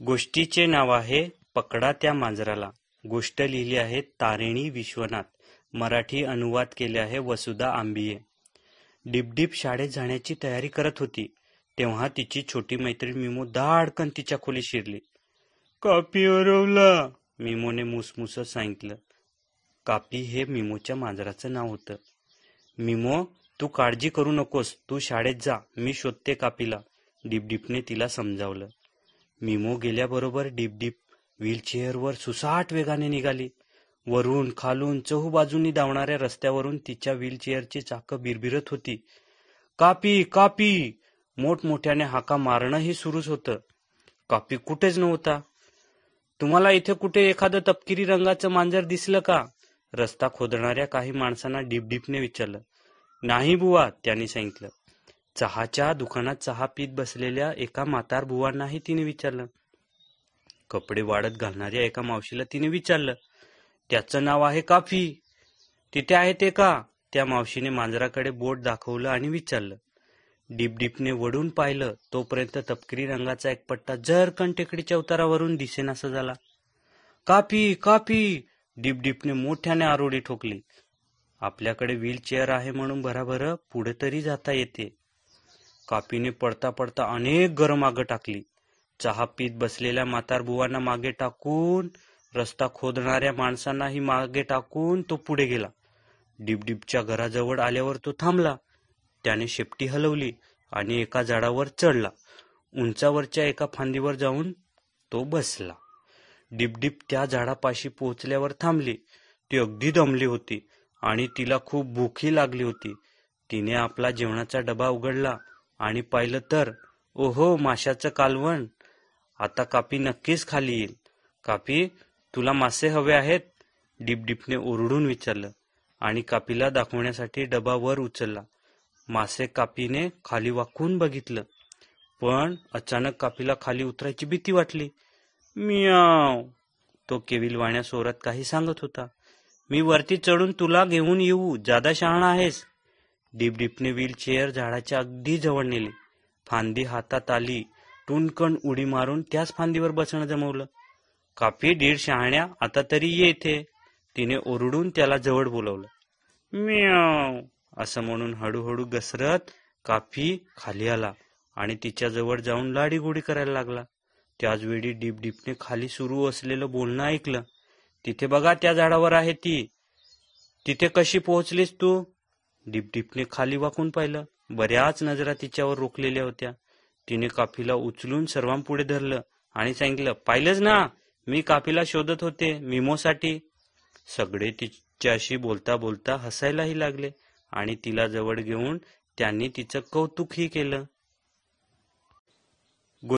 गोष्टीचे नाव आहे पकडा त्या मांजराला. गोष्ट लिहिली आहे तारिणी विश्वनाथ. मराठी अनुवाद केले आहे वसुधा आंबिये. डिपडिप शाळेत जाण्याची तयारी करत होती तेव्हा तिची छोटी मैत्रीण मिमो दाडकन तिच्या खोलीत शिरली. कापी हरवला, मिमोने मुसमुसत सांगितलं. कापी हे मिमोच्या मांजराचं नाव होतं. मिमो, तू काळजी करू नकोस, तू शाळेत जा, मी शोधते कापीला, डिपडिपने तिला समजावलं. मिमो गेल्याबरोबर डिपडिप व्हीलचेअरवर सुसाट वेगाने निघाली. वरून खालून चहूबाजूंनी धावणाऱ्या रस्त्यावरून तिच्या व्हीलचेअरची चाकं बिरबिरत होती. कापी कापी, मोठमोठ्याने हाका मारणंही सुरूच होतं. कापी कुठेच नव्हता. तुम्हाला इथे कुठे एखादं तपकिरी रंगाचं मांजर दिसलं का? रस्ता खोदणाऱ्या काही माणसांना डिपडिपने विचारलं. नाही बुवा, त्यांनी सांगितलं. चहाच्या दुकानात चहा पीत बसलेल्या एका म्हातार बुवांनाही तिने विचारलं. कपडे वाळत घालणाऱ्या एका मावशीला तिने विचारलं. त्याचं नाव आहे काफी, तिथे आहे ते का? त्या मावशीने मांजराकडे बोट दाखवलं आणि विचारलं. डिपडिपने वडून पाहिलं तोपर्यंत तपकिरी रंगाचा एक पट्टा झरकन टेकडीच्या उतारावरून दिसेनासा झाला. काफी काफी, डिपडिपने मोठ्याने आरोळी ठोकली. आपल्याकडे व्हीलचेअर आहे म्हणून भराभर पुढे तरी जाता येते. कापीने पडता पडता अनेक घरं मागं टाकली. चहा पीत बसलेल्या म्हातार बुवांना मागे टाकून, रस्ता खोदणाऱ्या माणसांनाही मागे टाकून तो पुढे गेला. डिपडिपच्या घराजवळ आल्यावर तो थांबला. त्याने शेपटी हलवली आणि एका झाडावर चढला. उंचावरच्या एका फांदीवर जाऊन तो बसला. डिपडिप त्या झाडापाशी पोहोचल्यावर थांबली. ती अगदी दमली होती आणि तिला खूप भूकही लागली होती. तिने आपला जेवणाचा डबा उघडला आणि पाहिलं तर ओहो, माशाचं कालवण. आता कापी नक्कीच खाली येईल. कापी, तुला मासे हवे आहेत? डिपडिपने ओरडून विचारलं आणि कापीला दाखवण्यासाठी डबा वर उचलला. मासे कापीने खाली वाकून बघितलं, पण अचानक कापीला खाली उतरायची भीती वाटली. मियाव, तो केविलवाण्या स्वरात काही सांगत होता. मी वरती चढून तुला घेऊन येऊ, जादा शहाणा आहेस. डिपडिपने व्हीलचेअर झाडाच्या अगदी जवळ नेली. फांदी हातात आली. टुनकन उडी मारून त्याच फांदीवर बसणं जमवलं. कापी, दीड शहाण्या, आता तरी ये इथे, तिने ओरडून त्याला जवळ बोलवलं. म्याव असं म्हणून हळूहळू घसरत कापी खाली आला आणि तिच्या जवळ जाऊन लाडीगोडी करायला लागला. त्याचवेळी डिपडिपने खाली सुरू असलेलं बोलणं ऐकलं. तिथे बघा, त्या झाडावर आहे ती. तिथे कशी पोहोचलीस तू? डिपडिपने खाली वाकून पाहिलं. बऱ्याच नजरा तिच्यावर रोखलेल्या होत्या. तिने कापीला उचलून सर्वांपुढे धरलं आणि सांगितलं, पाहिलंच ना, मी कापीला शोधत होते मिमोसाठी. सगळे तिच्याशी बोलता बोलता हसायलाही लागले आणि तिला जवळ घेऊन त्यांनी तिचं कौतुकही केलं.